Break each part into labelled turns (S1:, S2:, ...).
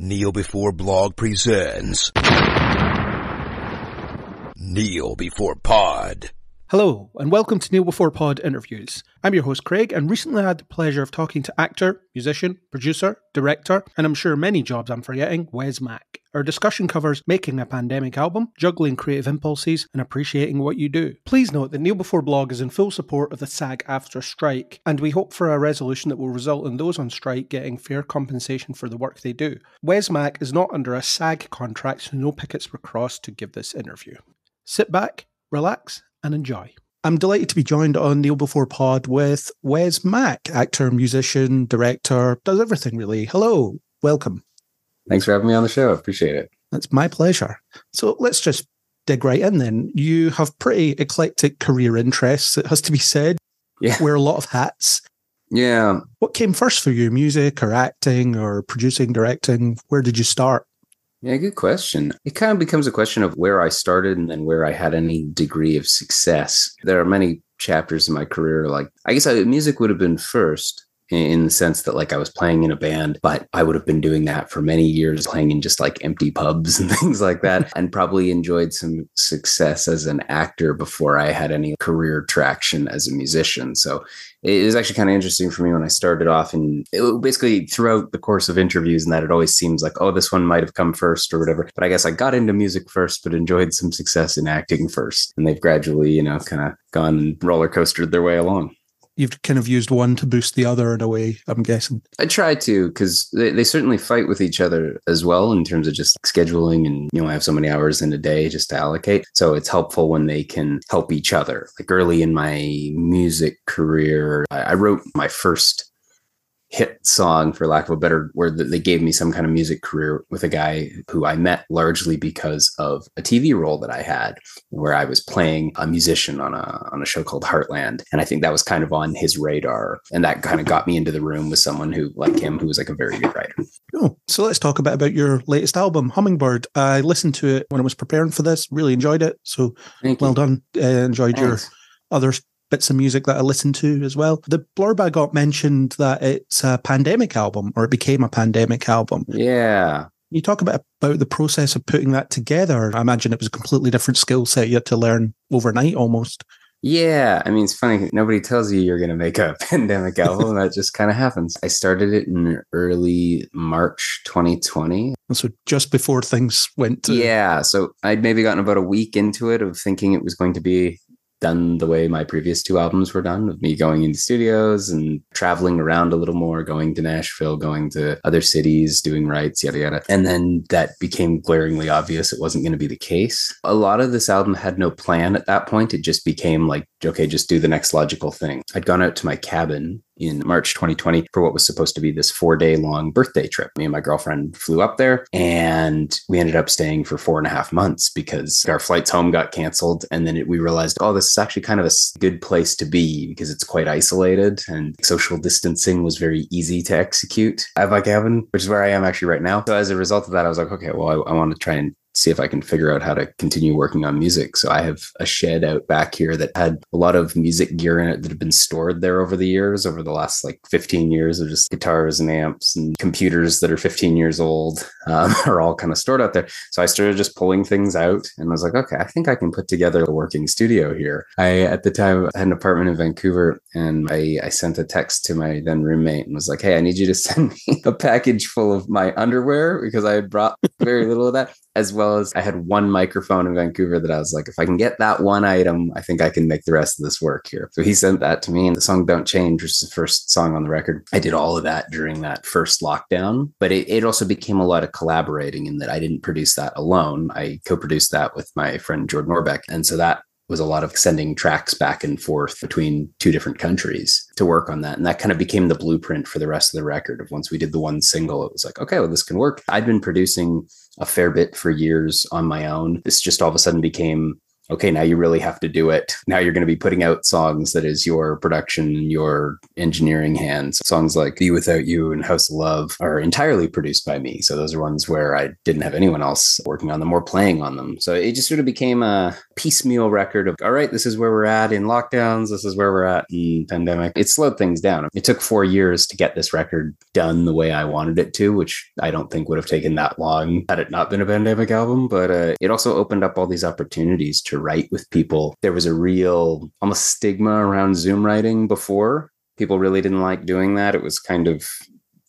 S1: Kneel Before Blog presents Kneel Before Pod.
S2: Hello, and welcome to Kneel Before Pod interviews. I'm your host Craig, and recently I had the pleasure of talking to actor, musician, producer, director, and I'm sure many jobs I'm forgetting, Wes Mack. Our discussion covers making a pandemic album, juggling creative impulses, and appreciating what you do. Please note that Kneel Before Blog is in full support of the SAG-AFTRA strike, and we hope for a resolution that will result in those on strike getting fair compensation for the work they do. Wes Mack is not under a SAG contract, so no pickets were crossed to give this interview. Sit back, relax, and enjoy. I'm delighted to be joined on Kneel Before Pod with Wes Mack, actor, musician, director, does everything really. Hello, welcome.
S3: Thanks for having me on the show. I appreciate it.
S2: That's my pleasure. So let's just dig right in then. You have pretty eclectic career interests, it has to be said.
S3: Yeah.
S2: Wear a lot of hats.
S3: Yeah.
S2: What came first for you, music or acting or producing, directing? Where did you start?
S3: Yeah, good question. It kind of becomes a question of where I started and then where I had any degree of success. There are many chapters in my career, I guess music would have been first in the sense that I was playing in a band, but I would have been doing that for many years, playing in just empty pubs and things like that, and probably enjoyed some success as an actor before I had any career traction as a musician. So it was actually kind of interesting for me when I started off, and it basically throughout the course of interviews and that it always seems like, oh, this one might have come first or whatever. But I guess I got into music first, but enjoyed some success in acting first. And they've gradually, kind of gone and roller coastered their way along.
S2: You've kind of used one to boost the other in a way, I'm guessing.
S3: I try to, because they certainly fight with each other as well in terms of just scheduling and, I have so many hours in a day just to allocate. So it's helpful when they can help each other. Early in my music career, I wrote my first hit song, for lack of a better word, that they gave me some kind of music career with a guy who I met largely because of a TV role that I had where I was playing a musician on a show called Heartland. And I think that was kind of on his radar. And that kind of got me into the room with someone who, like him, who was a very good writer.
S2: Oh, so let's talk a bit about your latest album, Hummingbird. I listened to it when I was preparing for this, really enjoyed it. So well done. Enjoyed Thanks. Your other bits of music that I listened to as well. The blurb I got mentioned that it's a pandemic album, or it became a pandemic album.
S3: Yeah.
S2: You talk about the process of putting that together. I imagine it was a completely different skill set you had to learn overnight almost.
S3: Yeah. I mean, it's funny. Nobody tells you you're going to make a pandemic album. That just kind of happens. I started it in early March 2020.
S2: So just before things went to...
S3: Yeah. So I'd maybe gotten about a week into it of thinking it was going to be done the way my previous two albums were done, of me going into studios and traveling around a little more, going to Nashville, going to other cities, doing rights, yada, yada. And then that became glaringly obvious it wasn't going to be the case. A lot of this album had no plan at that point. It just became okay, just do the next logical thing. I'd gone out to my cabin in March 2020 for what was supposed to be this 4-day-long birthday trip. Me and my girlfriend flew up there, and we ended up staying for 4.5 months because our flights home got canceled. And then we realized, this is actually kind of a good place to be because it's quite isolated and social distancing was very easy to execute at my cabin, which is where I am actually right now. So as a result of that, I was like, okay, well, I want to try and see if I can figure out how to continue working on music. So I have a shed out back here that had a lot of music gear in it that had been stored there over the years, over the last 15 years of just guitars and amps and computers that are 15 years old are all kind of stored out there. So I started just pulling things out and I was like, okay, I think I can put together a working studio here. At the time, I had an apartment in Vancouver, and I sent a text to my then roommate and was like, hey, I need you to send me a package full of my underwear because I had brought very little of that. As well as I had one microphone in Vancouver that I was like, if I can get that one item, I think I can make the rest of this work here. So he sent that to me, and the song Don't Change, which is the first song on the record. I did all of that during that first lockdown, but it also became a lot of collaborating in that I didn't produce that alone. I co-produced that with my friend Jordan Orbeck. And so that was a lot of sending tracks back and forth between two different countries to work on that. And that kind of became the blueprint for the rest of the record. Of once we did the one single, it was like, okay, well, this can work. I'd been producing a fair bit for years on my own. This just all of a sudden became okay, now you really have to do it. Now you're going to be putting out songs that is your production, your engineering hands. Songs like Be Without You and House of Love are entirely produced by me. So those are ones where I didn't have anyone else working on them or playing on them. So it just sort of became a piecemeal record of, all right, this is where we're at in lockdowns. This is where we're at in pandemic. It slowed things down. It took 4 years to get this record done the way I wanted it to, which I don't think would have taken that long had it not been a pandemic album. But it also opened up all these opportunities to write with people. There was a real almost stigma around Zoom writing before. People really didn't like doing that. It was kind of,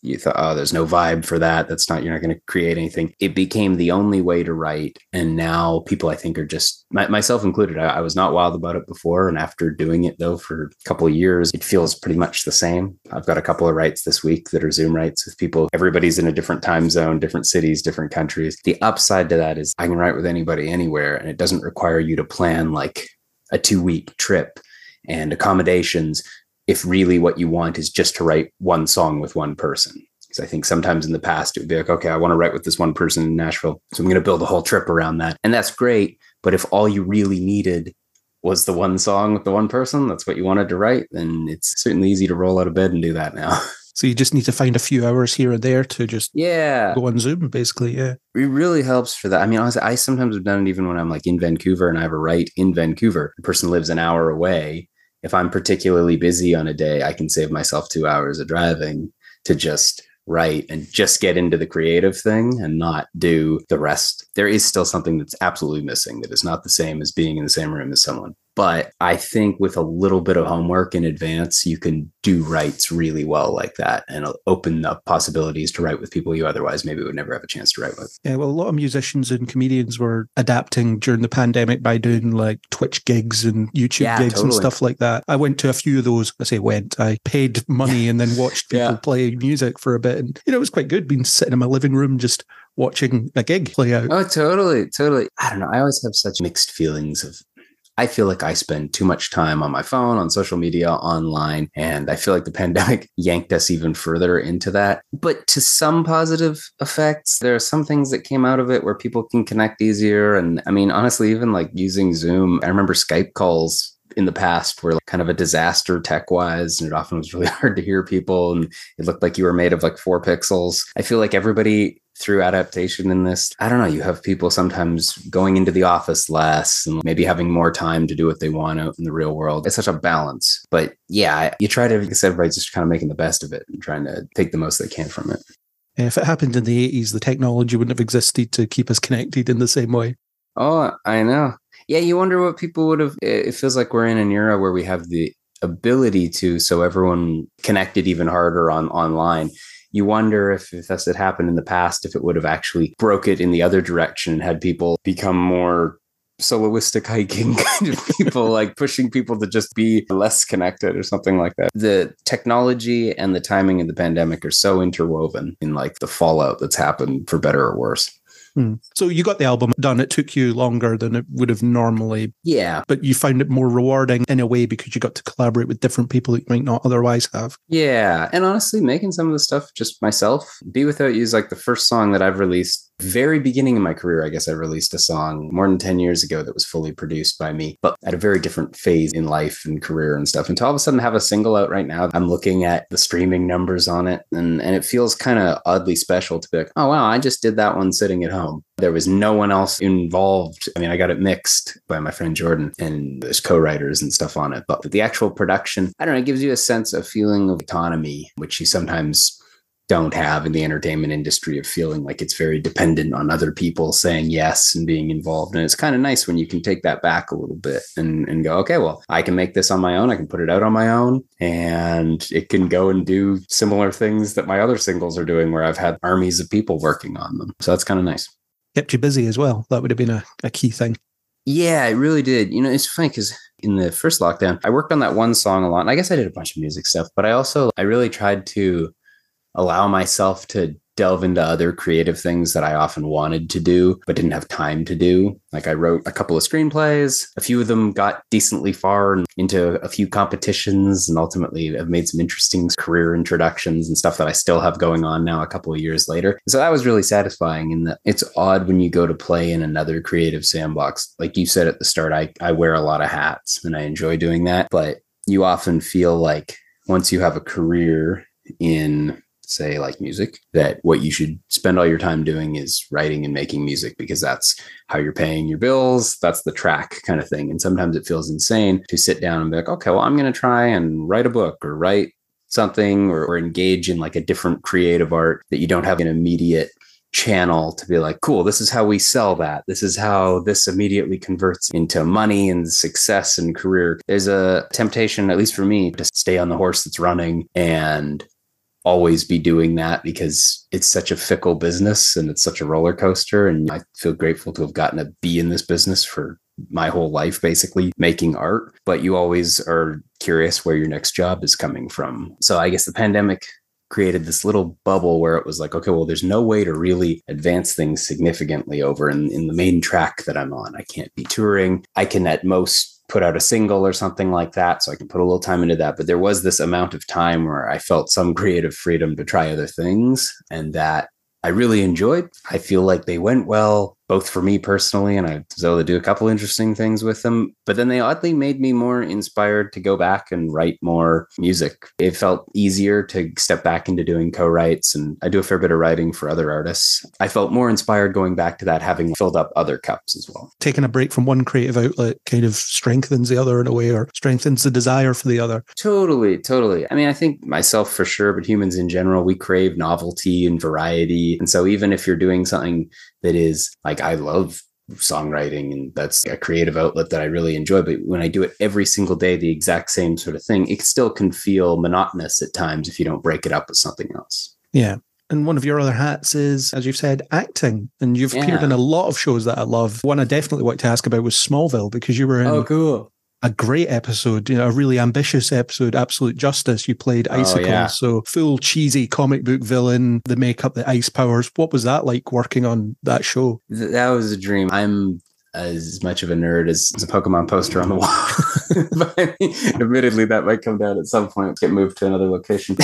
S3: you thought, oh, there's no vibe for that. You're not going to create anything. It became the only way to write. And now people, I think, are just, myself included, I was not wild about it before. And after doing it, though, for a couple of years, it feels pretty much the same. I've got a couple of writes this week that are Zoom writes with people. Everybody's in a different time zone, different cities, different countries. The upside to that is I can write with anybody anywhere, and it doesn't require you to plan like a 2-week trip and accommodations if really what you want is just to write one song with one person. Because I think sometimes in the past it would be like, okay, I want to write with this one person in Nashville, so I'm going to build a whole trip around that. And that's great. But if all you really needed was the one song with the one person, that's what you wanted to write, then it's certainly easy to roll out of bed and do that now.
S2: So you just need to find a few hours here or there to just go on Zoom, basically. Yeah.
S3: It really helps for that. I mean, honestly, I sometimes have done it even when I'm like in Vancouver and I have a write in Vancouver. The person lives an hour away. If I'm particularly busy on a day, I can save myself 2 hours of driving to just write and just get into the creative thing and not do the rest. There is still something that's absolutely missing that is not the same as being in the same room as someone. But I think with a little bit of homework in advance, you can do writes really well like that and open up possibilities to write with people you otherwise maybe would never have a chance to write with.
S2: Yeah, well, a lot of musicians and comedians were adapting during the pandemic by doing like Twitch gigs and YouTube gigs and stuff like that. I went to a few of those. I paid money and then watched people play music for a bit. And, it was quite good being sitting in my living room just watching a gig play out.
S3: Oh, totally. I don't know. I always have such mixed feelings of, I feel like I spend too much time on my phone, on social media, online, and I feel like the pandemic yanked us even further into that. But to some positive effects, there are some things that came out of it where people can connect easier. And I mean, honestly, even like using Zoom, I remember Skype calls in the past were like kind of a disaster tech-wise, and it often was really hard to hear people, and it looked like you were made of like 4 pixels. I feel like everybody through adaptation in this, I don't know, you have people sometimes going into the office less and maybe having more time to do what they want out in the real world. It's such a balance. But yeah, you try to, like I said, everybody's just kind of making the best of it and trying to take the most they can from it.
S2: If it happened in the 80s, the technology wouldn't have existed to keep us connected in the same way.
S3: Oh, I know. Yeah, you wonder what people would have. It feels like we're in an era where we have the ability to, so everyone connected even harder online. You wonder if this had happened in the past, if it would have actually broke it in the other direction and had people become more soloistic hiking kind of people, like pushing people to just be less connected or something like that. The technology and the timing of the pandemic are so interwoven in like the fallout that's happened for better or worse.
S2: So you got the album done. It took you longer than it would have normally.
S3: Yeah.
S2: But you found it more rewarding in a way because you got to collaborate with different people that you might not otherwise have.
S3: Yeah. And honestly, making some of the stuff just myself. Be Without You is like the first song that I've released. Very beginning of my career, I guess I released a song more than 10 years ago that was fully produced by me, but at a very different phase in life and career and stuff. And to all of a sudden have a single out right now, I'm looking at the streaming numbers on it, and it feels kind of oddly special to be like, oh, wow, I just did that one sitting at home. There was no one else involved. I mean, I got it mixed by my friend Jordan, and there's co-writers and stuff on it. But the actual production, I don't know, it gives you a sense of feeling of autonomy, which you sometimes don't have in the entertainment industry, of feeling like it's very dependent on other people saying yes and being involved. And it's kind of nice when you can take that back a little bit and go, okay, well, I can make this on my own. I can put it out on my own, and it can go and do similar things that my other singles are doing where I've had armies of people working on them. So that's kind of nice.
S2: Kept you busy as well. That would have been a key thing.
S3: Yeah, it really did. It's funny because in the first lockdown, I worked on that one song a lot. And I guess I did a bunch of music stuff, but I really tried to allow myself to delve into other creative things that I often wanted to do, but didn't have time to do. Like I wrote a couple of screenplays, a few of them got decently far into a few competitions, and ultimately have made some interesting career introductions and stuff that I still have going on now a couple of years later. So that was really satisfying. And it's odd when you go to play in another creative sandbox. Like you said at the start, I wear a lot of hats and I enjoy doing that, but you often feel like once you have a career in, say, like music, that what you should spend all your time doing is writing and making music, because that's how you're paying your bills. That's the track kind of thing. And sometimes it feels insane to sit down and be like, okay, well, I'm going to try and write a book or write something or engage in like a different creative art that you don't have an immediate channel to be like, cool, this is how we sell that. This is how this immediately converts into money and success and career. There's a temptation, at least for me, to stay on the horse that's running and always be doing that, because it's such a fickle business and it's such a roller coaster. And I feel grateful to have gotten to be in this business for my whole life, basically making art. But you always are curious where your next job is coming from. So I guess the pandemic created this little bubble where it was like, okay, well, there's no way to really advance things significantly over in the main track that I'm on. I can't be touring. I can at most put out a single or something like that. So I can put a little time into that. But there was this amount of time where I felt some creative freedom to try other things, and that I really enjoyed. I feel like they went well, both for me personally, and I was able to do a couple interesting things with them. But then they oddly made me more inspired to go back and write more music. It felt easier to step back into doing co-writes, and I do a fair bit of writing for other artists. I felt more inspired going back to that, having filled up other cups as well.
S2: Taking a break from one creative outlet kind of strengthens the other in a way, or strengthens the desire for the other.
S3: Totally. I mean, I think myself for sure, but humans in general, we crave novelty and variety. And so even if you're doing something that is like, I love songwriting and that's a creative outlet that I really enjoy, but when I do it every single day, the exact same sort of thing, it still can feel monotonous at times if you don't break it up with something else.
S2: Yeah. And one of your other hats is, as you've said, acting. And you've appeared in a lot of shows that I love. One I definitely want to ask about was Smallville, because you were in a great episode, a really ambitious episode, Absolute Justice. You played Icicle, so full cheesy comic book villain, the makeup, the ice powers. What was that like working on that show?
S3: That was a dream. I'm as much of a nerd as a Pokemon poster on the wall. But I mean, admittedly, that might come down at some point, get moved to another location.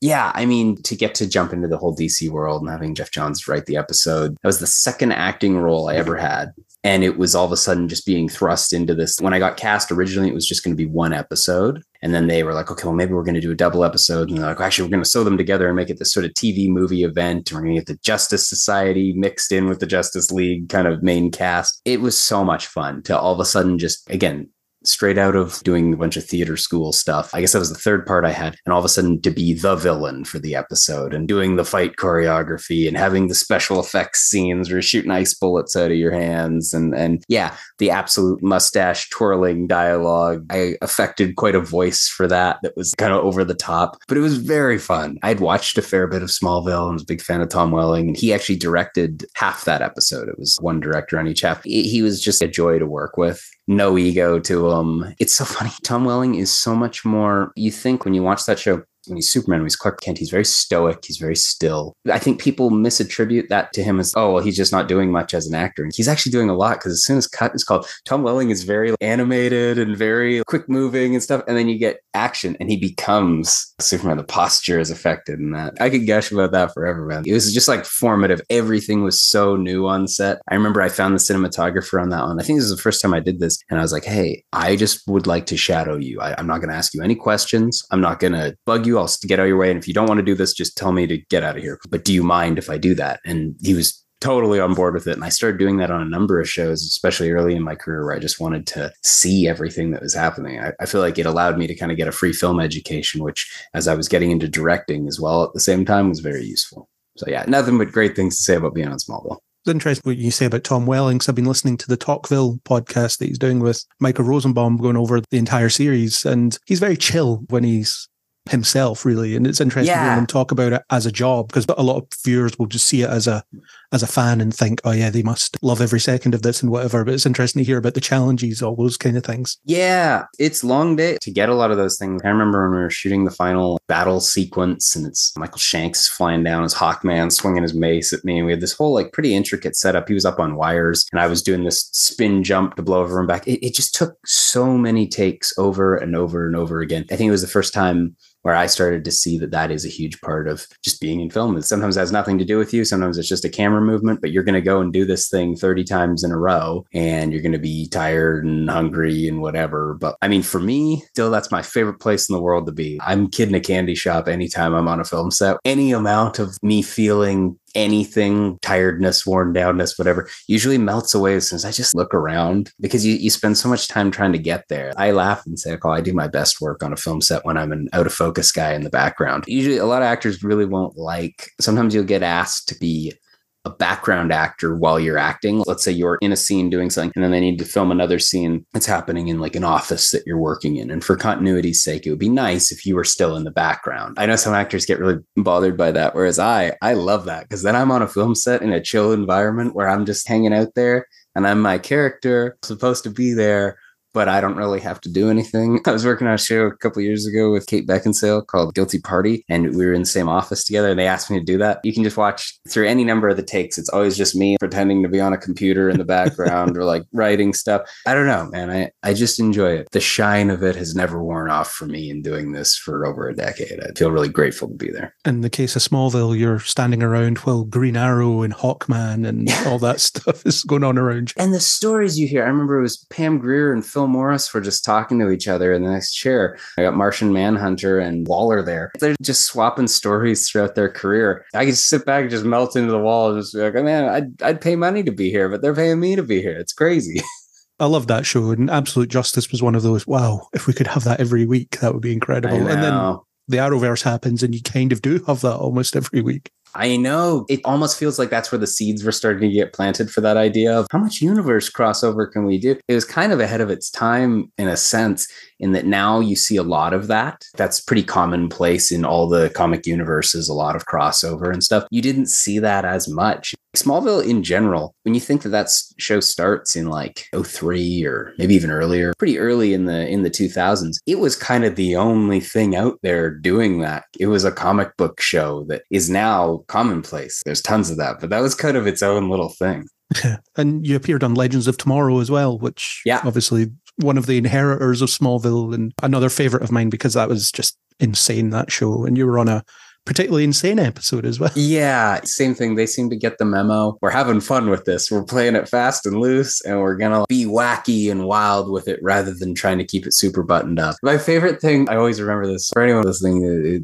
S3: Yeah, I mean, to get to jump into the whole DC world and having Jeff Johns write the episode, that was the second acting role I ever had. And it was all of a sudden just being thrust into this. When I got cast, originally, it was just going to be one episode. And then they were like, okay, well, maybe we're going to do a double episode. And they're like, actually, we're going to sew them together and make it this sort of TV movie event. And we're going to get the Justice Society mixed in with the Justice League kind of main cast. It was so much fun to all of a sudden just, again, straight out of doing a bunch of theater school stuff. I guess that was the third part I had. And all of a sudden to be the villain for the episode and doing the fight choreography and having the special effects scenes where you're shooting ice bullets out of your hands. And yeah, the absolute mustache twirling dialogue. I affected quite a voice for that was kind of over the top, but it was very fun. I'd watched a fair bit of Smallville and was a big fan of Tom Welling. And he actually directed half that episode. It was one director on each half. He was just a joy to work with. No ego to him. It's so funny. Tom Welling is so much more, you think when you watch that show, when he's Superman, when he's Clark Kent, he's very stoic. He's very still. I think people misattribute that to him as, oh, well, he's just not doing much as an actor. And he's actually doing a lot, because as soon as cut is called, Tom Welling is very animated and very quick moving and stuff. And then you get action and he becomes Superman. The posture is affected in that. I could gush about that forever, man. It was just like formative. Everything was so new on set. I remember I found the cinematographer on that one. I think this is the first time I did this. And I was like, hey, I just would like to shadow you. I'm not going to ask you any questions. I'm not going to bug you. I'll get out of your way. And if you don't want to do this, just tell me to get out of here. But do you mind if I do that? And he was totally on board with it. And I started doing that on a number of shows, especially early in my career, where I just wanted to see everything that was happening. I feel like it allowed me to kind of get a free film education, which as I was getting into directing as well at the same time was very useful. So yeah, nothing but great things to say about being on Smallville.
S2: It's interesting what you say about Tom Welling, because I've been listening to the Talkville podcast that he's doing with Michael Rosenbaum, going over the entire series. And he's very chill when he's himself, really. And it's interesting hearing him talk about it as a job, because a lot of viewers will just see it as a as a fan and think, oh yeah, they must love every second of this and whatever. But it's interesting to hear about the challenges, all those kind of things.
S3: Yeah, it's long day to get a lot of those things. I remember when we were shooting the final battle sequence and it's Michael Shanks flying down as Hawkman, swinging his mace at me. And we had this whole like pretty intricate setup. He was up on wires and I was doing this spin jump to blow over him back. It just took so many takes over and over and over again. I think it was the first time where I started to see that that is a huge part of just being in film. It sometimes has nothing to do with you. Sometimes it's just a camera movement, but you're going to go and do this thing 30 times in a row and you're going to be tired and hungry and whatever. But I mean, for me, still, that's my favorite place in the world to be. I'm kid in a candy shop anytime I'm on a film set. Any amount of me feeling anything, tiredness, worn downness, whatever, usually melts away as soon as I just look around because you spend so much time trying to get there. I laugh and say, oh, I do my best work on a film set when I'm an out of focus guy in the background. Usually a lot of actors really won't like, sometimes you'll get asked to be a background actor while you're acting. Let's say you're in a scene doing something and then they need to film another scene that's happening in like an office that you're working in. And for continuity's sake, it would be nice if you were still in the background. I know some actors get really bothered by that, whereas I love that because then I'm on a film set in a chill environment where I'm just hanging out there and I'm my character supposed to be there, but I don't really have to do anything. I was working on a show a couple of years ago with Kate Beckinsale called Guilty Party, and we were in the same office together, and they asked me to do that. You can just watch through any number of the takes. It's always just me pretending to be on a computer in the background or like writing stuff. I don't know, man. I just enjoy it. The shine of it has never worn off for me in doing this for over a decade. I feel really grateful to be there.
S2: In the case of Smallville, you're standing around while Green Arrow and Hawkman and all that stuff is going on around you.
S3: And the stories you hear, I remember it was Pam Grier and Phil Morris were just talking to each other in the next chair. I got Martian Manhunter and Waller there. They're just swapping stories throughout their career. I could sit back and just melt into the wall and just be like, oh, man, I'd pay money to be here, but they're paying me to be here. It's crazy.
S2: I love that show, and Absolute Justice was one of those, wow, if we could have that every week, that would be incredible. And then the Arrowverse happens and you kind of do have that almost every week.
S3: I know. It almost feels like that's where the seeds were starting to get planted for that idea of how much universe crossover can we do? It was kind of ahead of its time in a sense, in that now you see a lot of that. That's pretty commonplace in all the comic universes, a lot of crossover and stuff. You didn't see that as much. Smallville in general, when you think that show starts in like 2003 or maybe even earlier, pretty early in the 2000s, it was kind of the only thing out there doing that. It was a comic book show that is now commonplace. There's tons of that, but that was kind of its own little thing.
S2: And you appeared on Legends of Tomorrow as well, which obviously one of the inheritors of Smallville and another favorite of mine because that was just insane, that show. And you were on a particularly insane episode as well. Yeah,
S3: same thing. They seem to get the memo. We're having fun with this. We're playing it fast and loose, and we're going to be wacky and wild with it rather than trying to keep it super buttoned up. My favorite thing, I always remember this, for anyone listening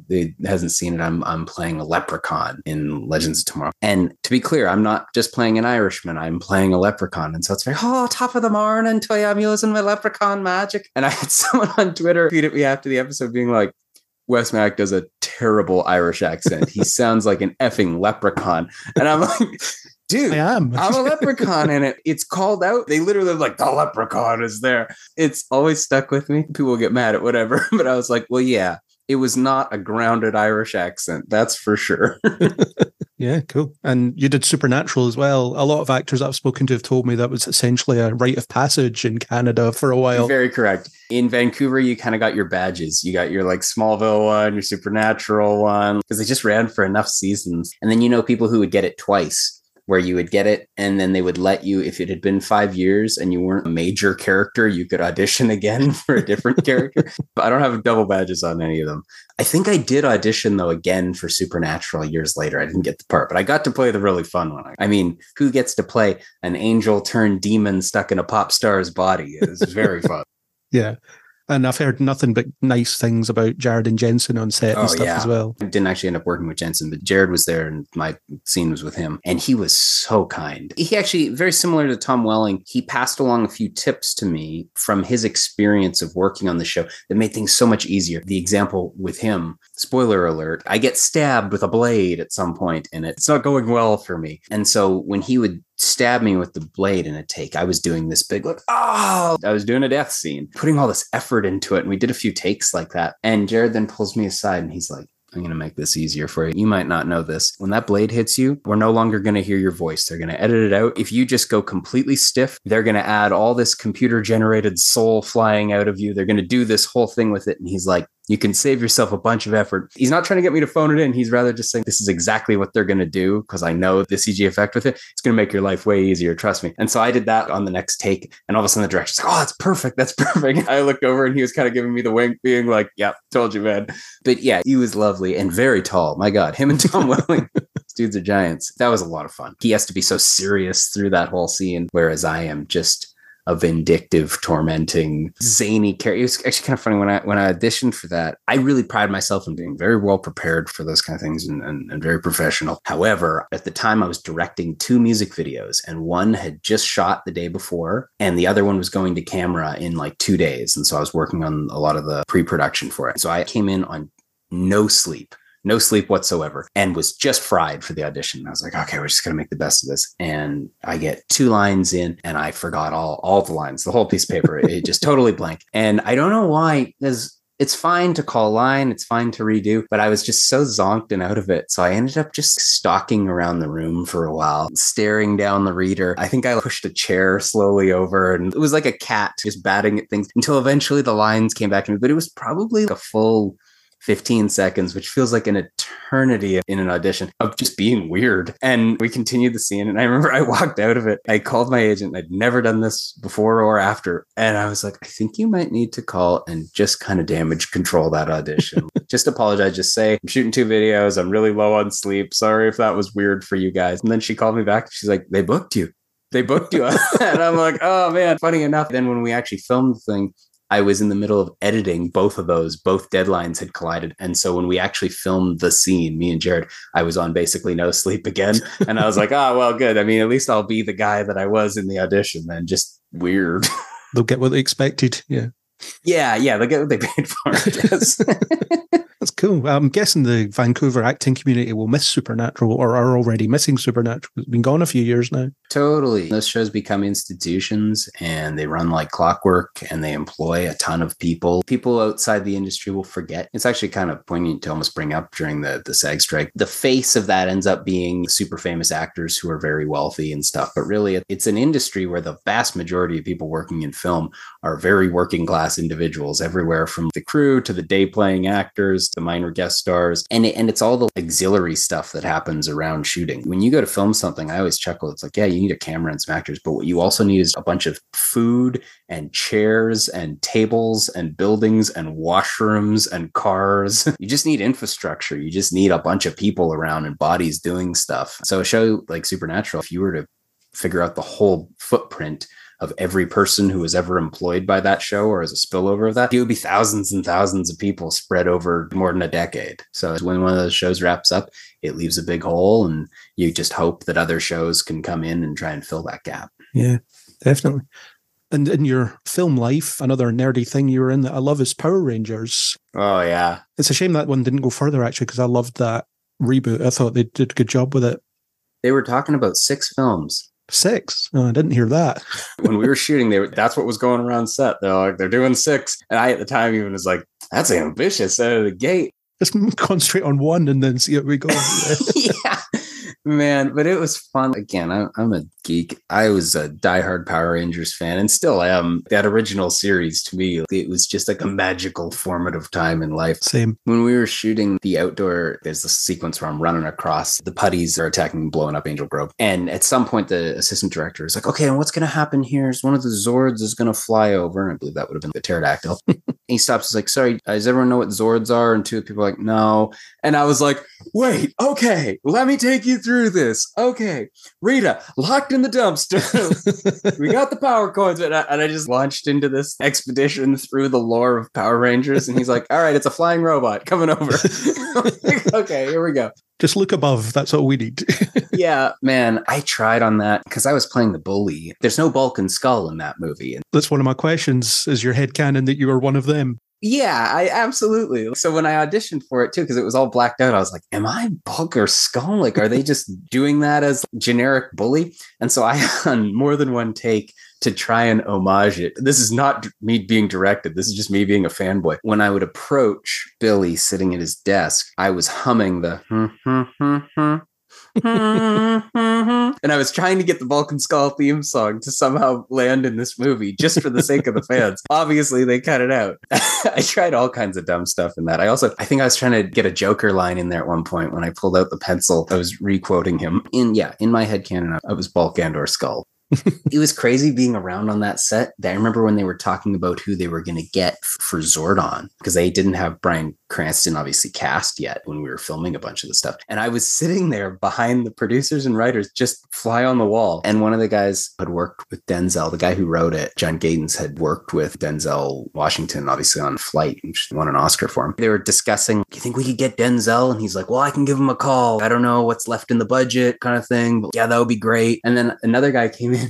S3: that hasn't seen it, I'm playing a leprechaun in Legends of Tomorrow. And to be clear, I'm not just playing an Irishman. I'm playing a leprechaun. And so it's very, top of the morning, toy, I'm using my leprechaun magic. And I had someone on Twitter tweet at me after the episode being like, Wes Mack does a terrible Irish accent. He sounds like an effing leprechaun. And I'm like, dude, I'm a leprechaun in it. It's called out. They literally like, the leprechaun is there. It's always stuck with me. People get mad at whatever. But I was like, well, yeah, it was not a grounded Irish accent. That's for sure.
S2: Yeah, cool. And you did Supernatural as well. A lot of actors I've spoken to have told me that was essentially a rite of passage in Canada for a while.
S3: Very correct. In Vancouver, you kind of got your badges. You got your like Smallville one, your Supernatural one, because they just ran for enough seasons. And then you know people who would get it twice, where you would get it and then they would let you, if it had been 5 years and you weren't a major character, you could audition again for a different character. But I don't have double badges on any of them. I think I did audition, though, again for Supernatural years later. I didn't get the part, but I got to play the really fun one. I mean, who gets to play an angel turned demon stuck in a pop star's body? It was very fun.
S2: Yeah. And I've heard nothing but nice things about Jared and Jensen on set and stuff as well.
S3: I didn't actually end up working with Jensen, but Jared was there and my scene was with him. And he was so kind. He actually, very similar to Tom Welling, he passed along a few tips to me from his experience of working on the show that made things so much easier. The example with him, spoiler alert, I get stabbed with a blade at some point and it's not going well for me. And so when he would stab me with the blade in a take, I was doing this big like, I was doing a death scene, putting all this effort into it. And we did a few takes like that. And Jared then pulls me aside and he's like, I'm going to make this easier for you. You might not know this. When that blade hits you, we're no longer going to hear your voice. They're going to edit it out. If you just go completely stiff, they're going to add all this computer generated soul flying out of you. They're going to do this whole thing with it. And he's like, you can save yourself a bunch of effort. He's not trying to get me to phone it in. He's rather just saying, this is exactly what they're going to do because I know the CG effect with it. It's going to make your life way easier. Trust me. And so I did that on the next take. And all of a sudden the director's like, oh, that's perfect. That's perfect. I looked over and he was kind of giving me the wink, being like, yeah, told you, man. But yeah, he was lovely and very tall. My God, him and Tom Welling, these dudes are giants. That was a lot of fun. He has to be so serious through that whole scene, whereas I am just a vindictive, tormenting, zany character. It was actually kind of funny when I auditioned for that. I really pride myself in being very well prepared for those kind of things and very professional. However, at the time I was directing 2 music videos and one had just shot the day before and the other one was going to camera in like 2 days. And so I was working on a lot of the pre-production for it. So I came in on no sleep whatsoever, and was just fried for the audition. I was like, okay, we're just going to make the best of this. And I get 2 lines in and I forgot all the lines, the whole piece of paper. It just totally blank. And I don't know why, because it's fine to call a line, it's fine to redo, but I was just so zonked and out of it. So I ended up just stalking around the room for a while, staring down the reader. I think I pushed a chair slowly over and it was like a cat just batting at things until eventually the lines came back to me. But it was probably a full 15 seconds, which feels like an eternity in an audition of just being weird. And we continued the scene. And I remember I walked out of it. I called my agent. I'd never done this before or after. And I was like, I think you might need to call and just kind of damage control that audition. Just apologize. Just say, I'm shooting 2 videos. I'm really low on sleep. Sorry if that was weird for you guys. And then she called me back. She's like, they booked you. And I'm like, oh man, funny enough. Then when we actually filmed the thing, I was in the middle of editing both deadlines had collided. And so when we actually filmed the scene, me and Jared, I was on basically no sleep again. And I was like, oh, well, good. I mean, at least I'll be the guy that I was in the audition then. Just weird.
S2: They'll get what they expected. Yeah.
S3: Yeah. They'll get what they paid for, I guess.
S2: That's cool. I'm guessing the Vancouver acting community will miss Supernatural or are already missing Supernatural. It's been gone a few years now.
S3: Totally. Those shows become institutions and they run like clockwork and they employ a ton of people. People outside the industry will forget. It's actually kind of poignant to almost bring up during the SAG strike. The face of that ends up being super famous actors who are very wealthy and stuff. But really, it's an industry where the vast majority of people working in film are very working class individuals, everywhere from the crew to the day playing actors, the minor guest stars, and it's all the auxiliary stuff that happens around shooting. When you go to film something, I always chuckle. It's like, yeah, you need a camera and some actors, but what you also need is a bunch of food and chairs and tables and buildings and washrooms and cars. You just need infrastructure. You just need a bunch of people around and bodies doing stuff. So a show like Supernatural, if you were to figure out the whole footprint of every person who was ever employed by that show or as a spillover of that, it would be thousands and thousands of people spread over more than a decade. So when one of those shows wraps up, it leaves a big hole and you just hope that other shows can come in and try and fill that gap.
S2: Yeah, definitely. And in your film life, another nerdy thing you were in that I love is Power Rangers.
S3: Oh, yeah.
S2: It's a shame that one didn't go further, actually, because I loved that reboot. I thought they did a good job with it.
S3: They were talking about 6 films.
S2: 6? Oh, I didn't hear that.
S3: When we were shooting, that's what was going around set. They're like, they're doing 6. And I, at the time, even was like, that's ambitious out of the gate.
S2: Just concentrate on one and then see how we go.
S3: Yeah, man. But it was fun. Again, I'm a geek. I was a diehard Power Rangers fan and still am. That original series, to me, it was just like a magical formative time in life.
S2: Same.
S3: When we were shooting the outdoor, there's this sequence where I'm running across. The putties are attacking, blowing up Angel Grove. And at some point, the assistant director is like, okay, and what's going to happen here is one of the Zords is going to fly over. And I believe that would have been the pterodactyl. He stops. He's like, sorry, does everyone know what Zords are? And 2 people are like, no. And I was like, wait, okay, let me take you through this. Okay, Rita, locked in the dumpster. We got the power coins. And I just launched into this expedition through the lore of Power Rangers. And he's like, all right, it's a flying robot coming over. Okay, here we go.
S2: Just look above. That's all we need.
S3: Yeah, man, I tried on that because I was playing the bully. There's no Bulk and Skull in that movie.
S2: That's one of my questions. Is your headcanon that you were one of them?
S3: Yeah, I absolutely. So when I auditioned for it too, because it was all blacked out, I was like, am I Bulk or Skull? Like, are they just doing that as generic bully? And so I, on more than one take, to try and homage it. This is not me being directed. This is just me being a fanboy. When I would approach Billy sitting at his desk, I was humming the and I was trying to get the Vulcan Skull theme song to somehow land in this movie just for the sake of the fans. Obviously, they cut it out. I tried all kinds of dumb stuff in that. I think I was trying to get a Joker line in there at one point. When I pulled out the pencil, I was re-quoting him. In my headcanon, I was Bulk and or Skull. It was crazy being around on that set. I remember when they were talking about who they were going to get for Zordon, because they didn't have Bryan Cranston obviously cast yet when we were filming a bunch of the stuff. And I was sitting there behind the producers and writers, just fly on the wall. And one of the guys had worked with Denzel, the guy who wrote it, John Gaydens, had worked with Denzel Washington, obviously on Flight, and won an Oscar for him. They were discussing, do you think we could get Denzel? And he's like, well, I can give him a call. I don't know what's left in the budget kind of thing. But yeah, that would be great. And then another guy came in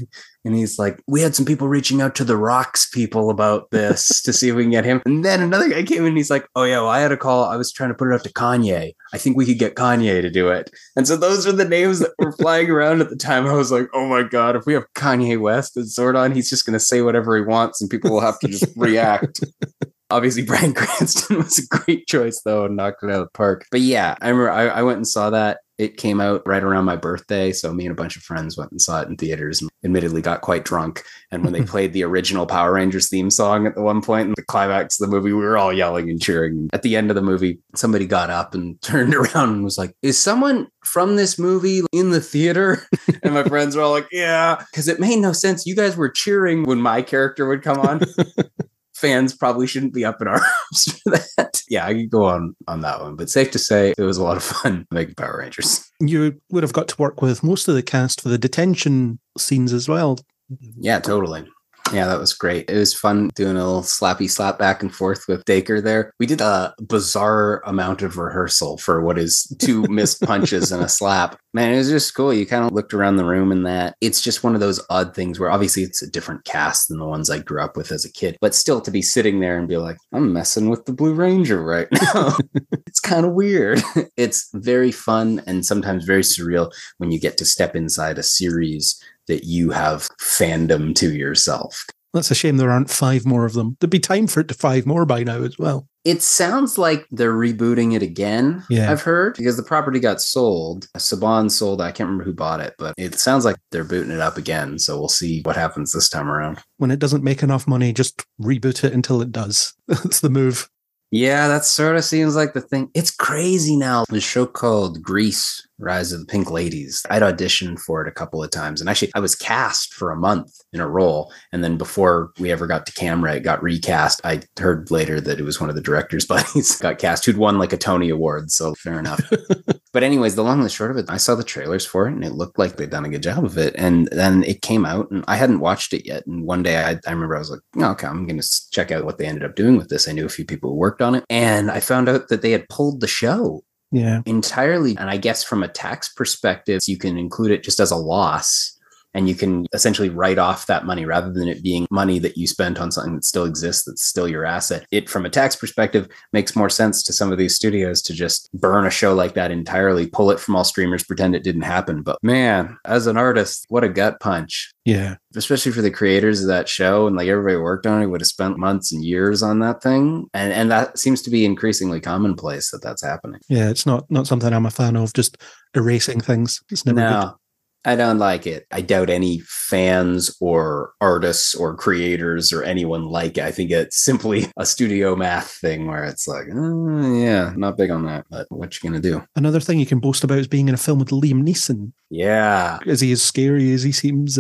S3: and he's like, we had some people reaching out to the Rocks people about this to see if we can get him. And then another guy came in and he's like, oh yeah, well, I had a call. I was trying to put it up to Kanye. I think we could get Kanye to do it. And so those are the names that were flying around at the time. I was like, oh my God, if we have Kanye West as Zordon, he's just going to say whatever he wants and people will have to just react. Obviously, Bryan Cranston was a great choice, though, and knocked it out of the park. But yeah, I remember I went and saw that. It came out right around my birthday. So me and a bunch of friends went and saw it in theaters and admittedly got quite drunk. And when they played the original Power Rangers theme song at the one point in the climax of the movie, we were all yelling and cheering. At the end of the movie, somebody got up and turned around and was like, is someone from this movie in the theater? And my friends were all like, yeah, because it made no sense. You guys were cheering when my character would come on. Fans probably shouldn't be up in arms for that. Yeah, I could go on that one, but safe to say it was a lot of fun making Power Rangers.
S2: You would have got to work with most of the cast for the detention scenes as well.
S3: Yeah, totally. Yeah, that was great. It was fun doing a little slappy slap back and forth with Dacre there. We did a bizarre amount of rehearsal for what is 2 missed punches and a slap. Man, it was just cool. You kind of looked around the room and that it's just one of those odd things where obviously it's a different cast than the ones I grew up with as a kid, but still to be sitting there and be like, I'm messing with the Blue Ranger right now. It's kind of weird. It's very fun and sometimes very surreal when you get to step inside a series that you have fandom to yourself.
S2: That's a shame there aren't 5 more of them. There'd be time for it to 5 more by now as well.
S3: It sounds like they're rebooting it again, yeah. I've heard, because the property got sold. Saban sold, I can't remember who bought it, but it sounds like they're booting it up again. So we'll see what happens this time around.
S2: When it doesn't make enough money, just reboot it until it does. That's the move.
S3: Yeah, that sort of seems like the thing. It's crazy now. The show called Grease, Rise of the Pink Ladies. I'd auditioned for it a couple of times. And actually, I was cast for a month in a role. And then before we ever got to camera, it got recast. I heard later that it was one of the director's buddies got cast who'd won like a Tony Award. So fair enough. But anyways, the long and the short of it, I saw the trailers for it and it looked like they'd done a good job of it. And then it came out and I hadn't watched it yet. And one day I remember I was like, oh, okay, I'm going to check out what they ended up doing with this. I knew a few people who worked on it. And I found out that they had pulled the show. Yeah, entirely. And I guess from a tax perspective, you can include it just as a loss and you can essentially write off that money rather than it being money that you spent on something that still exists, that's still your asset. It, from a tax perspective, makes more sense to some of these studios to just burn a show like that entirely, pull it from all streamers, pretend it didn't happen. But man, as an artist, what a gut punch.
S2: Yeah.
S3: Especially for the creators of that show and like everybody worked on it would have spent months and years on that thing. And that seems to be increasingly commonplace that that's happening.
S2: Yeah, it's not something I'm a fan of, just erasing things. It's never good.
S3: I don't like it. I doubt any fans or artists or creators or anyone like it. I think it's simply a studio math thing where it's like, yeah, not big on that, but what you going to do?
S2: Another thing you can boast about is being in a film with Liam Neeson.
S3: Yeah.
S2: Is he as scary as he seems?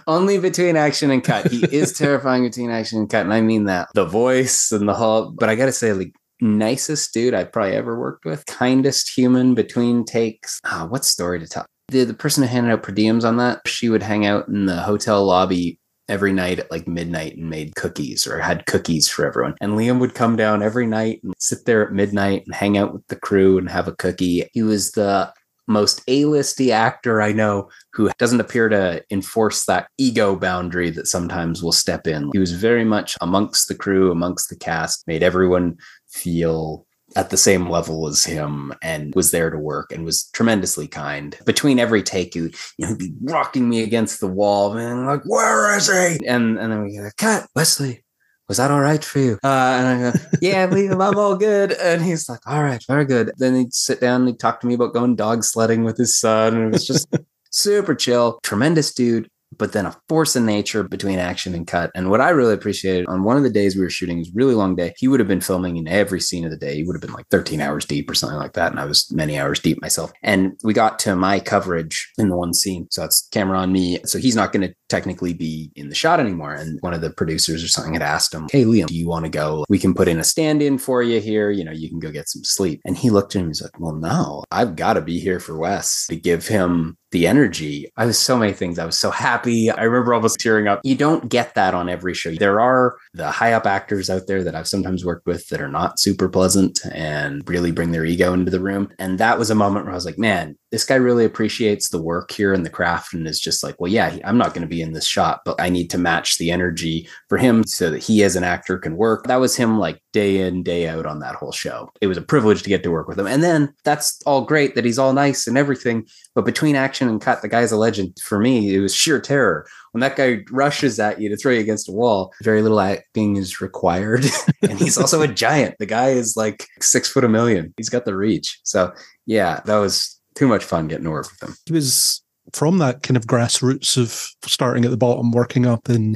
S3: Only between action and cut. He is terrifying between action and cut. And I mean that. The voice and the whole, but I got to say, like, nicest dude I've probably ever worked with. Kindest human between takes. What story to tell? The person who handed out per diems on that, she would hang out in the hotel lobby every night at like midnight and made cookies or had cookies for everyone. And Liam would come down every night and sit there at midnight and hang out with the crew and have a cookie. He was the most A-listy actor I know who doesn't appear to enforce that ego boundary that sometimes will step in. He was very much amongst the crew, amongst the cast, made everyone feel at the same level as him, and was there to work and was tremendously kind. Between every take, he'd be rocking me against the wall, and like, where is he? And then we go, cut, Wesley. Was that all right for you? And I go, yeah, Liam, I'm all good. And he's like, all right, very good. Then he'd sit down and he'd talk to me about going dog sledding with his son. And it was just super chill, tremendous dude, but then a force of nature between action and cut. And what I really appreciated, on one of the days we were shooting, it was a really long day. He would have been filming in every scene of the day. He would have been like 13 hours deep or something like that. And I was many hours deep myself. And we got to my coverage in the one scene. So it's camera on me. So he's not going to technically be in the shot anymore. And one of the producers or something had asked him, hey, Liam, do you want to go? We can put in a stand-in for you here. You can go get some sleep. And he looked at him and he's like, well, no, I've got to be here for Wes to give him the energy. I was so many things. I was so happy. I remember almost tearing up. You don't get that on every show. There are the high up actors out there that I've sometimes worked with that are not super pleasant and really bring their ego into the room. And that was a moment where I was like, man, this guy really appreciates the work here and the craft, and is just like, well, yeah, I'm not going to be in this shot, but I need to match the energy for him so that he as an actor can work. That was him like day in, day out on that whole show. It was a privilege to get to work with him. And then that's all great that he's all nice and everything. But between action and cut, the guy's a legend. For me, it was sheer terror. When that guy rushes at you to throw you against a wall, very little acting is required. And he's also a giant. The guy is like 6'1". He's got the reach. So yeah, that was too much fun getting to work with him.
S2: He was from that kind of grassroots of starting at the bottom, working up in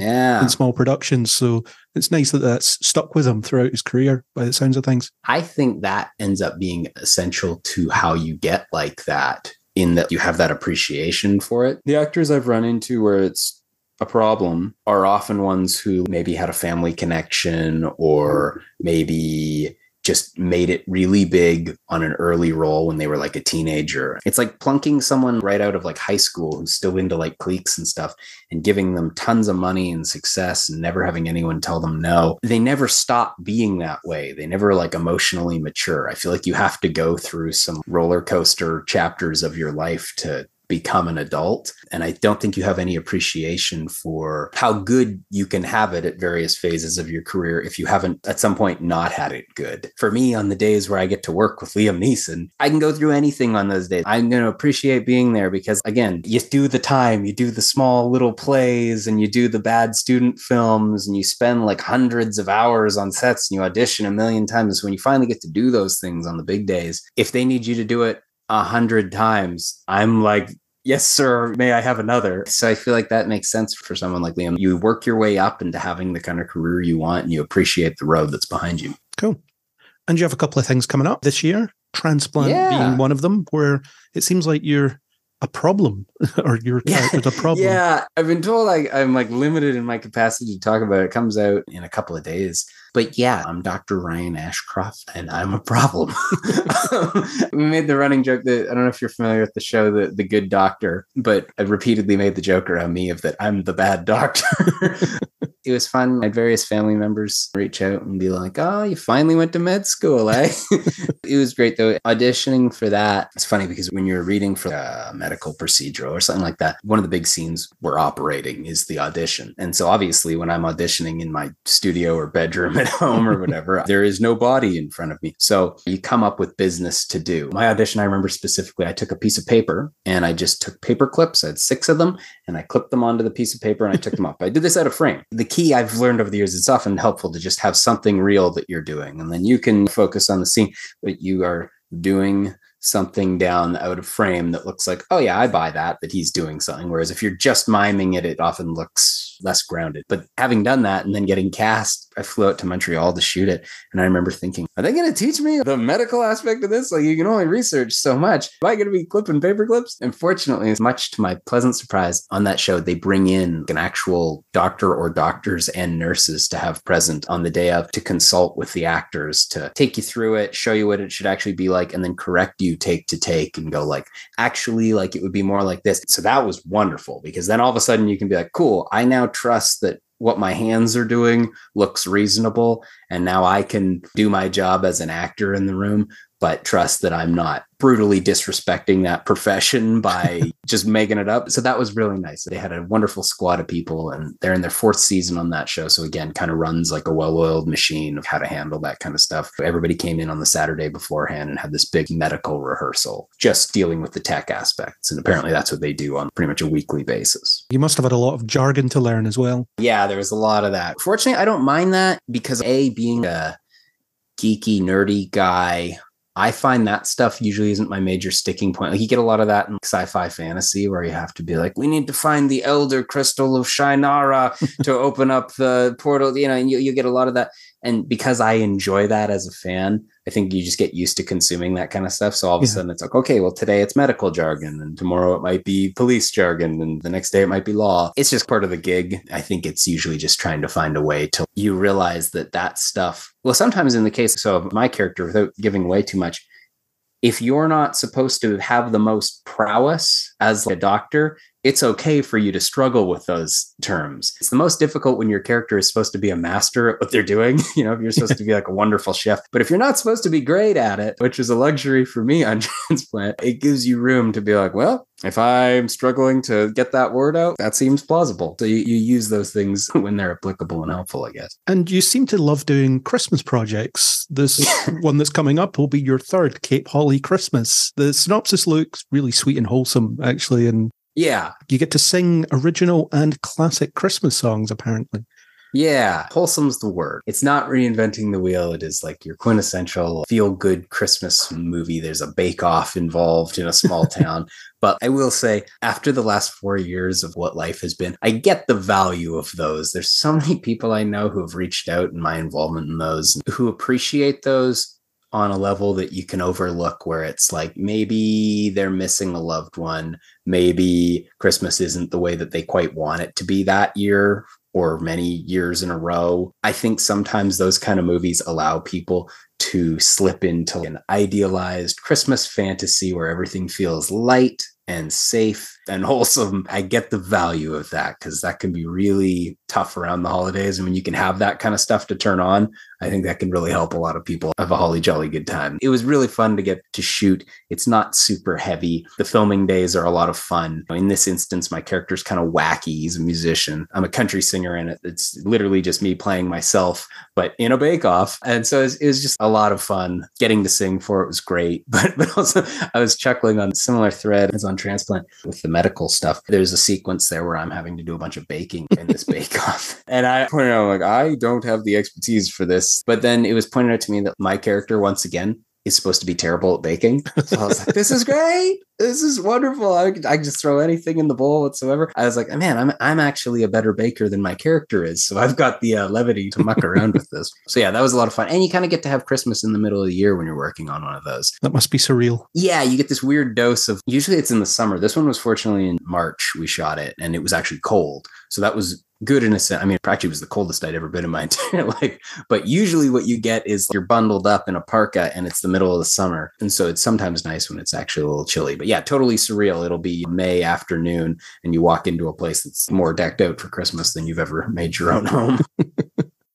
S2: small productions. So it's nice that that's stuck with him throughout his career, by the sounds of things.
S3: I think that ends up being essential to how you get like that, in that you have that appreciation for it. The actors I've run into where it's a problem are often ones who maybe had a family connection, or maybe just made it really big on an early role when they were like a teenager. It's like plunking someone right out of like high school who's still into like cliques and stuff and giving them tons of money and success and never having anyone tell them no. They never stop being that way. They never like emotionally mature. I feel like you have to go through some roller coaster chapters of your life to become an adult. And I don't think you have any appreciation for how good you can have it at various phases of your career if you haven't at some point not had it good. For me, on the days where I get to work with Liam Neeson, I can go through anything on those days. I'm going to appreciate being there because, again, you do the time, you do the small little plays, and you do the bad student films, and you spend like hundreds of hours on sets, and you audition a million times. When you finally get to do those things on the big days, if they need you to do it 100 times, I'm like, yes, sir, may I have another? So I feel like that makes sense for someone like Liam. You work your way up into having the kind of career you want, and you appreciate the road that's behind you.
S2: Cool. And you have a couple of things coming up this year, transplant being one of them, where it seems like you're a problem, or your character's a problem.
S3: Yeah, I've been told I'm like limited in my capacity to talk about it. It comes out in a couple of days. But yeah, I'm Dr. Ryan Ashcroft, and I'm a problem. We made the running joke that, I don't know if you're familiar with the show, The Good Doctor, but I repeatedly made the joke around me of that I'm the bad doctor. It was fun. I had various family members reach out and be like, oh, you finally went to med school, eh? It was great, though. Auditioning for that, it's funny because when you're reading for a medical procedure or something like that, one of the big scenes we're operating is the audition. And so obviously when I'm auditioning in my studio or bedroom at home or whatever, there is no body in front of me. So you come up with business to do. My audition, I remember specifically, I took a piece of paper and I just took paper clips. I had 6 of them and I clipped them onto the piece of paper and I took them off. I did this out of frame. The key I've learned over the years, it's often helpful to just have something real that you're doing. And then you can focus on the scene, but you are doing something down out of frame that looks like, oh yeah, I buy that he's doing something. Whereas if you're just miming it, it often looks less grounded. But having done that and then getting cast, I flew out to Montreal to shoot it. And I remember thinking, are they going to teach me the medical aspect of this? Like, you can only research so much. Am I going to be clipping paper clips? And fortunately, much to my pleasant surprise, on that show, they bring in an actual doctor or doctors and nurses to have present on the day of to consult with the actors, to take you through it, show you what it should actually be like, and then correct you take to take and go like, actually, like it would be more like this. So that was wonderful, because then all of a sudden you can be like, cool, I now trust that what my hands are doing looks reasonable. And now I can do my job as an actor in the room, but trust that I'm not brutally disrespecting that profession by just making it up. So that was really nice. They had a wonderful squad of people, and they're in their 4th season on that show. So again, kind of runs like a well-oiled machine of how to handle that kind of stuff. Everybody came in on the Saturday beforehand and had this big medical rehearsal, just dealing with the tech aspects. And apparently that's what they do on pretty much a weekly basis.
S2: You must have had a lot of jargon to learn as well.
S3: Yeah, there was a lot of that. Fortunately, I don't mind that because being a geeky, nerdy guy, I find that stuff usually isn't my major sticking point. Like, you get a lot of that in sci-fi fantasy where you have to be like, we need to find the Elder Crystal of Shynara to open up the portal, and you get a lot of that. And because I enjoy that as a fan, I think you just get used to consuming that kind of stuff. So all of a sudden it's like, okay, well, today it's medical jargon, and tomorrow it might be police jargon, and the next day it might be law. It's just part of the gig. I think it's usually just trying to find a way to you realize that stuff. Well, sometimes in the case of my character, without giving away too much, if you're not supposed to have the most prowess as a doctor, it's okay for you to struggle with those terms. It's the most difficult when your character is supposed to be a master at what they're doing. If you're supposed to be like a wonderful chef, but if you're not supposed to be great at it, which is a luxury for me on Transplant, it gives you room to be like, well, if I'm struggling to get that word out, that seems plausible. So you use those things when they're applicable and helpful, I guess.
S2: And you seem to love doing Christmas projects. This one that's coming up will be your 3rd, Cape Holly Christmas. The synopsis looks really sweet and wholesome, actually. And
S3: yeah,
S2: you get to sing original and classic Christmas songs, apparently.
S3: Yeah, wholesome's the word. It's not reinventing the wheel. It is like your quintessential feel-good Christmas movie. There's a bake-off involved in a small town. But I will say, after the last 4 years of what life has been, I get the value of those. There's so many people I know who have reached out in my involvement in those, who appreciate those on a level that you can overlook, where it's like maybe they're missing a loved one. Maybe Christmas isn't the way that they quite want it to be that year or many years in a row. I think sometimes those kind of movies allow people to slip into an idealized Christmas fantasy where everything feels light and safe and wholesome. I get the value of that, because that can be really tough around the holidays. And when you can have that kind of stuff to turn on, I think that can really help a lot of people have a holly jolly good time. It was really fun to get to shoot. It's not super heavy. The filming days are a lot of fun. In this instance, my character's kind of wacky. He's a musician. I'm a country singer, and it's literally just me playing myself, but in a bake-off. And so it was just a lot of fun. Getting to sing for it was great. But also, I was chuckling on a similar thread as on Transplant with the medical stuff. There's a sequence there where I'm having to do a bunch of baking in this bake-off. And I pointed out, like, I don't have the expertise for this. But then it was pointed out to me that my character, once again, is supposed to be terrible at baking. So I was like, this is great. This is wonderful. I can just throw anything in the bowl whatsoever. I was like, man, I'm actually a better baker than my character is. So I've got the levity to muck around with this. So yeah, that was a lot of fun. And you kind of get to have Christmas in the middle of the year when you're working on one of those.
S2: That must be surreal.
S3: Yeah, you get this weird dose of, usually it's in the summer. This one was fortunately in March we shot it, and it was actually cold. So that was good in a sense. I mean, actually it was the coldest I'd ever been in my entire life. But usually what you get is you're bundled up in a parka and it's the middle of the summer. And so it's sometimes nice when it's actually a little chilly. But yeah, totally surreal. It'll be May afternoon and you walk into a place that's more decked out for Christmas than you've ever made your own home.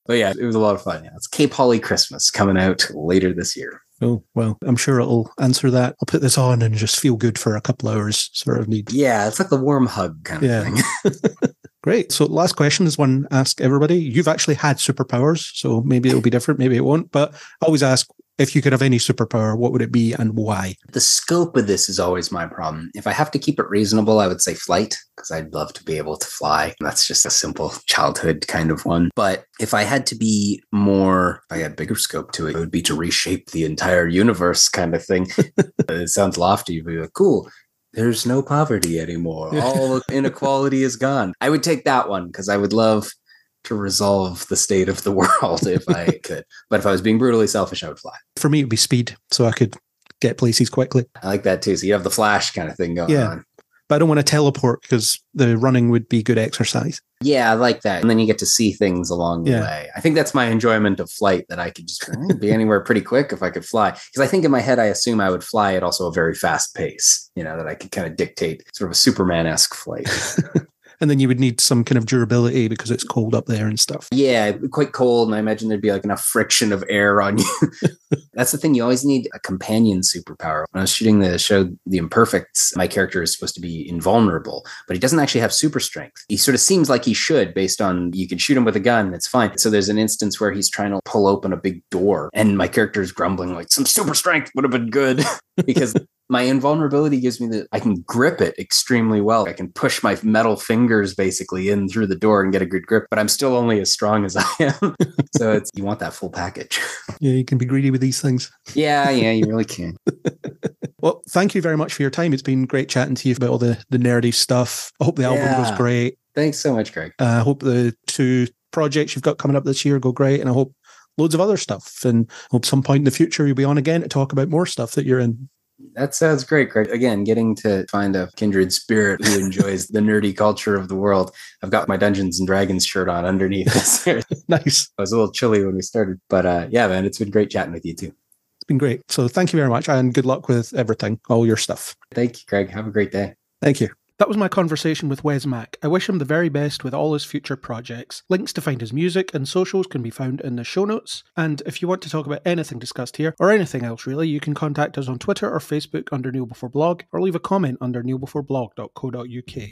S3: But yeah, it was a lot of fun. Yeah, it's Cape Holly Christmas coming out later this year.
S2: Oh, well, I'm sure it'll answer that. I'll put this on and just feel good for a couple hours, sort of need.
S3: Yeah, it's like the warm hug kind of thing.
S2: Great. So last question is one ask everybody. You've actually had superpowers, so maybe it'll be different, maybe it won't. But I always ask, if you could have any superpower, what would it be and why?
S3: The scope of this is always my problem. If I have to keep it reasonable, I would say flight, because I'd love to be able to fly. That's just a simple childhood kind of one. But if I had to be more, if I had bigger scope to it, it would be to reshape the entire universe kind of thing. It sounds lofty, but like, cool. There's no poverty anymore. All inequality is gone. I would take that one because I would love to resolve the state of the world if I could. But if I was being brutally selfish, I would fly.
S2: For me, it would be speed, so I could get places quickly.
S3: I like that too. So you have the Flash kind of thing going on.
S2: But I don't want to teleport because the running would be good exercise.
S3: Yeah, I like that. And then you get to see things along the way. I think that's my enjoyment of flight, that I could just be anywhere pretty quick if I could fly. Because I think in my head, I assume I would fly at also a very fast pace, that I could kind of dictate sort of a Superman-esque flight.
S2: And then you would need some kind of durability because it's cold up there and stuff.
S3: Yeah, quite cold. And I imagine there'd be like enough friction of air on you. That's the thing. You always need a companion superpower. When I was shooting the show, The Imperfects, my character is supposed to be invulnerable, but he doesn't actually have super strength. He sort of seems like he should based on you can shoot him with a gun. It's fine. So there's an instance where he's trying to pull open a big door and my character is grumbling like some super strength would have been good because my invulnerability gives me I can grip it extremely well. I can push my metal fingers basically in through the door and get a good grip, but I'm still only as strong as I am. So you want that full package.
S2: Yeah, you can be greedy with these things.
S3: Yeah, you really can.
S2: Well, thank you very much for your time. It's been great chatting to you about all the nerdy stuff. I hope the album goes great.
S3: Thanks so much, Greg.
S2: I hope the 2 projects you've got coming up this year go great, and I hope loads of other stuff, and hope some point in the future you'll be on again to talk about more stuff that you're in.
S3: That sounds great, Greg. Again, getting to find a kindred spirit who enjoys the nerdy culture of the world. I've got my Dungeons and Dragons shirt on underneath this here.
S2: Nice.
S3: I was a little chilly when we started, but yeah, man, it's been great chatting with you too.
S2: It's been great. So thank you very much, and good luck with everything, all your stuff.
S3: Thank you, Greg. Have a great day.
S2: Thank you. That was my conversation with Wes Mack. I wish him the very best with all his future projects. Links to find his music and socials can be found in the show notes. And if you want to talk about anything discussed here, or anything else really, you can contact us on Twitter or Facebook under Kneel Before Blog, or leave a comment under kneelbeforeblog.co.uk.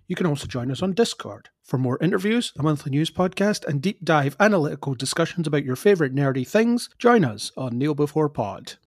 S2: You can also join us on Discord. For more interviews, a monthly news podcast, and deep dive analytical discussions about your favourite nerdy things, join us on Kneel Before Pod.